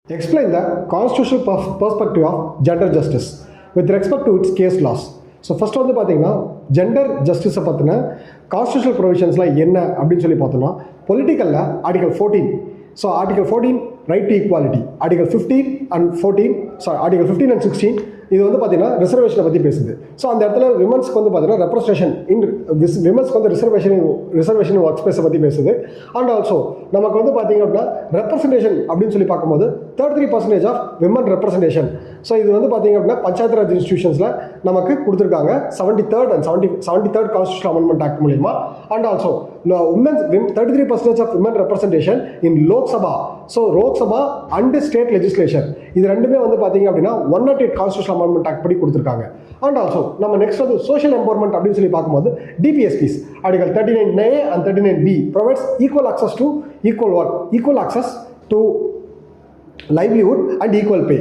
Explain the constitutional perspective of gender justice with respect to its case laws. So first வந்து பார்த்தீங்கன்னா gender ஜஸ்டிஸை பற்றின constitutional ப்ரொவிஷன்ஸ்லாம் என்ன அப்படின்னு சொல்லி பார்த்தோம்னா பொலிட்டிக்கலில் article 14. So article 14 right to equality, article 15 and 14 article 15 and 16 இது வந்து பார்த்தீங்கன்னா ரிசர்வேஷனை பற்றி பேசுது. ஸோ அந்த இடத்துல விமன்ஸ்க்கு வந்து பார்த்தீங்கன்னா ரெப்ரஸன்டேஷன் விமன்ஸ்க்கு வந்து ரிசர்வேஷன் ஒர்க் ஸ்பேஸை பற்றி பேசுது. அண்ட் ஆல்சோ நமக்கு வந்து பார்த்தீங்க அப்படின்னா ரெப்ரஸன்டேஷன் அப்படின்னு சொல்லி பார்க்கும்போது 33% ஆஃப் விமன் ரெப்ரஸன்டேஷன். ஸோ இது வந்து பார்த்தீங்க அப்படின்னா பஞ்சாயத்து ராஜ் இன்ஸ்டிடியூஷன்ஸில் நமக்கு கொடுத்துருக்காங்க 73rd and 73rd constitution amendment act மூலியமா. And also women's 33% of women representation in Lok Sabha. So Lok Sabha and state legislation இது ரெண்டுமே வந்து பார்த்தீங்க அப்படின்னா 108 கான்ஸ்டியூஷன் அமெண்ட்மெண்ட் ஆக்ட் படி கொடுத்துருக்காங்க. அண்ட் ஆல்சோ நம்ம நெக்ஸ்ட் வந்து சோஷியல் எம்பவர்மெண்ட் அப்படின்னு சொல்லி பார்க்கும்போது டிபிஎஸ்பிஸ் article 39A and 39B provides equal access to equal work, equal access to livelihood and equal pay.